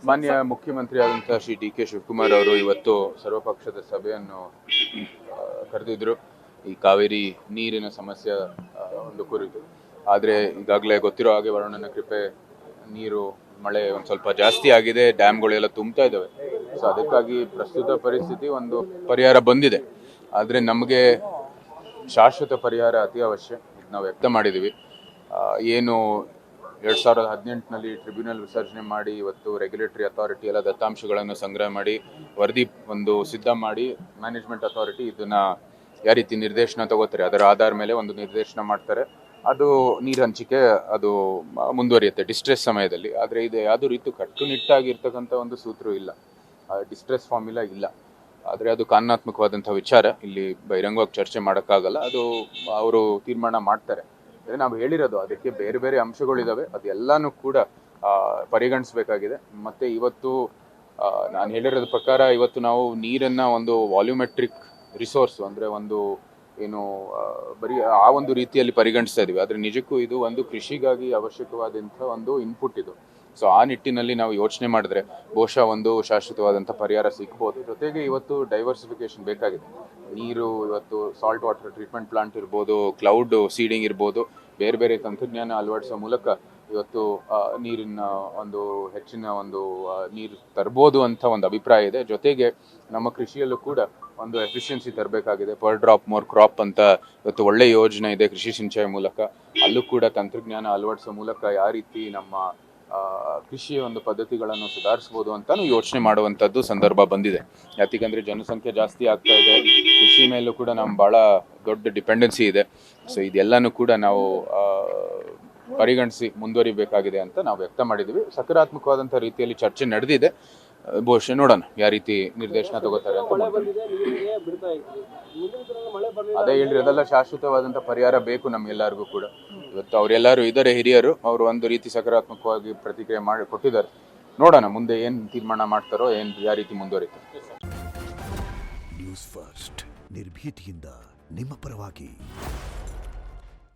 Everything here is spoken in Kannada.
ಮಾನ್ಯ ಮುಖ್ಯಮಂತ್ರಿ ಆದಂತಹ ಶ್ರೀ ಡಿ ಕೆ ಶಿವಕುಮಾರ್ ಅವರು ಇವತ್ತು ಸರ್ವಪಕ್ಷದ ಸಭೆಯನ್ನು ಕರೆದಿದ್ರು ಈ ಕಾವೇರಿ ನೀರಿನ ಸಮಸ್ಯೆ ಒಂದು ಕುರಿತು. ಆದರೆ ಈಗಾಗಲೇ ಗೊತ್ತಿರೋ ಹಾಗೆ ವರುಣನ ಕೃಪೆ, ನೀರು ಮಳೆ ಒಂದು ಸ್ವಲ್ಪ ಜಾಸ್ತಿ ಆಗಿದೆ, ಡ್ಯಾಮ್ಗಳೆಲ್ಲ ತುಂಬ್ತಾ ಇದ್ದಾವೆ. ಸೊ ಅದಕ್ಕಾಗಿ ಪ್ರಸ್ತುತ ಪರಿಸ್ಥಿತಿ ಒಂದು ಪರಿಹಾರ ಬಂದಿದೆ. ಆದರೆ ನಮಗೆ ಶಾಶ್ವತ ಪರಿಹಾರ ಅತಿ ಅವಶ್ಯ. ನಾವು ವ್ಯಕ್ತ ಮಾಡಿದ್ದೀವಿ. ಏನು 2018ನಲ್ಲಿ ಟ್ರಿಬ್ಯುನಲ್ ವಿಸರ್ಜನೆ ಮಾಡಿ ಇವತ್ತು ರೆಗ್ಯುಲೇಟರಿ ಅಥಾರಿಟಿ ಎಲ್ಲ ದತ್ತಾಂಶಗಳನ್ನು ಸಂಗ್ರಹ ಮಾಡಿ ವರದಿ ಒಂದು ಸಿದ್ಧ ಮಾಡಿ ಮ್ಯಾನೇಜ್ಮೆಂಟ್ ಅಥಾರಿಟಿ ಇದನ್ನ ಯಾವ ರೀತಿ ನಿರ್ದೇಶನ ತಗೋತಾರೆ ಅದರ ಆಧಾರ ಮೇಲೆ ಒಂದು ನಿರ್ದೇಶನ ಮಾಡ್ತಾರೆ. ಅದು ನೀರು ಹಂಚಿಕೆ ಅದು ಮುಂದುವರಿಯುತ್ತೆ ಡಿಸ್ಟ್ರೆಸ್ ಸಮಯದಲ್ಲಿ. ಆದರೆ ಇದು ಯಾವುದೇ ರೀತಿ ಕಟ್ಟುನಿಟ್ಟಾಗಿರ್ತಕ್ಕಂಥ ಒಂದು ಸೂತ್ರ ಇಲ್ಲ, ಡಿಸ್ಟ್ರೆಸ್ ಫಾರ್ಮುಲಾ ಇಲ್ಲ. ಆದರೆ ಅದು ಕಾನೂನಾತ್ಮಕವಾದಂಥ ವಿಚಾರ, ಇಲ್ಲಿ ಬಹಿರಂಗವಾಗಿ ಚರ್ಚೆ ಮಾಡೋಕ್ಕಾಗಲ್ಲ. ಅದು ಅವರು ತೀರ್ಮಾನ ಮಾಡ್ತಾರೆ. ನಾವು ಹೇಳಿರೋದು ಅದಕ್ಕೆ ಬೇರೆ ಬೇರೆ ಅಂಶಗಳಿದ್ದಾವೆ, ಅದೆಲ್ಲನೂ ಕೂಡ ಪರಿಗಣಿಸಬೇಕಾಗಿದೆ. ಮತ್ತು ಇವತ್ತು ನಾನು ಹೇಳಿರೋದ್ರ ಪ್ರಕಾರ ಇವತ್ತು ನಾವು ನೀರನ್ನು ಒಂದು ವಾಲ್ಯೂಮೆಟ್ರಿಕ್ ರಿಸೋರ್ಸ್ ಅಂದರೆ ಒಂದು ಏನು ಬರೀ ಆ ಒಂದು ರೀತಿಯಲ್ಲಿ ಪರಿಗಣಿಸ್ತಾ ಇದ್ದೀವಿ. ಆದರೆ ನಿಜಕ್ಕೂ ಇದು ಒಂದು ಕೃಷಿಗಾಗಿ ಅವಶ್ಯಕವಾದಂಥ ಒಂದು ಇನ್ಪುಟ್ ಇದು. ಸೊ ಆ ನಿಟ್ಟಿನಲ್ಲಿ ನಾವು ಯೋಚನೆ ಮಾಡಿದ್ರೆ ಬಹುಶಃ ಒಂದು ಶಾಶ್ವತವಾದಂಥ ಪರಿಹಾರ ಸಿಗ್ಬೋದು. ಜೊತೆಗೆ ಇವತ್ತು ಡೈವರ್ಸಿಫಿಕೇಶನ್ ಬೇಕಾಗಿದೆ. ನೀರು ಇವತ್ತು ಸಾಲ್ಟ್ ವಾಟರ್ ಟ್ರೀಟ್ಮೆಂಟ್ ಪ್ಲಾಂಟ್ ಇರ್ಬೋದು, ಕ್ಲೌಡ್ ಸೀಡಿಂಗ್ ಇರ್ಬೋದು, ಬೇರೆ ಬೇರೆ ತಂತ್ರಜ್ಞಾನ ಅಳವಡಿಸೋ ಮೂಲಕ ಇವತ್ತು ನೀರಿನ ಒಂದು ಹೆಚ್ಚಿನ ಒಂದು ನೀರು ತರ್ಬೋದು ಅಂತ ಒಂದು ಅಭಿಪ್ರಾಯ ಇದೆ. ಜೊತೆಗೆ ನಮ್ಮ ಕೃಷಿಯಲ್ಲೂ ಕೂಡ ಒಂದು ಎಫಿಷಿಯನ್ಸಿ ತರಬೇಕಾಗಿದೆ. ಪರ್ ಡ್ರಾಪ್ ಮೋರ್ ಕ್ರಾಪ್ ಅಂತ ಇವತ್ತು ಒಳ್ಳೆ ಯೋಜನೆ ಇದೆ ಕೃಷಿ ಸಿಂಚಾಯಿ ಮೂಲಕ. ಅಲ್ಲೂ ಕೂಡ ತಂತ್ರಜ್ಞಾನ ಅಳವಡಿಸೋ ಮೂಲಕ ಯಾವ ರೀತಿ ನಮ್ಮ ಕೃಷಿಯ ಒಂದು ಪದ್ಧತಿಗಳನ್ನು ಸುಧಾರಿಸ್ಬೋದು ಅಂತಾನು ಯೋಚನೆ ಮಾಡುವಂಥದ್ದು ಸಂದರ್ಭ ಬಂದಿದೆ. ಯಾಕಂದರೆ ಜನಸಂಖ್ಯೆ ಜಾಸ್ತಿ ಆಗ್ತಾ ಇದೆ, ಕೃಷಿ ಮೇಲೂ ಕೂಡ ನಮ್ಮ ಭಾಳ ದೊಡ್ಡ ಡಿಪೆಂಡೆನ್ಸಿ ಇದೆ. ಸೊ ಇದೆಲ್ಲನೂ ಕೂಡ ನಾವು ಪರಿಗಣಿಸಿ ಮುಂದುವರಿಬೇಕಾಗಿದೆ ಅಂತ ನಾವು ವ್ಯಕ್ತ ಮಾಡಿದ್ದೀವಿ. ಸಕಾರಾತ್ಮಕವಾದಂಥ ರೀತಿಯಲ್ಲಿ ಚರ್ಚೆ ನಡೆದಿದೆ. ಬಹುಶಃ ನೋಡೋಣ ಯಾವ ರೀತಿ ನಿರ್ದೇಶನ ತಗೋತಾರೆ ಅಂತ. ಅದೇ ಹೇಳ್ರಿ, ಅದೆಲ್ಲ ಶಾಶ್ವತವಾದಂಥ ಪರಿಹಾರ ಬೇಕು ನಮ್ಗೆಲ್ಲರಿಗೂ ಕೂಡ. ಇವತ್ತು ಅವರೆಲ್ಲರೂ ಇದ್ದಾರೆ, ಹಿರಿಯರು, ಅವರು ಒಂದು ರೀತಿ ಸಕಾರಾತ್ಮಕವಾಗಿ ಪ್ರತಿಕ್ರಿಯೆ ಮಾಡಿ ಕೊಟ್ಟಿದ್ದಾರೆ. ನೋಡೋಣ ಮುಂದೆ ಏನು ತೀರ್ಮಾನ ಮಾಡ್ತಾರೋ, ಏನು ಯಾವ ರೀತಿ ಮುಂದುವರಿತಾರೆ. ನ್ಯೂಸ್ ಫಸ್ಟ್ ನಿರ್ಭೀತಿಯಿಂದ ನಿಮ್ಮ ಪರವಾಗಿ.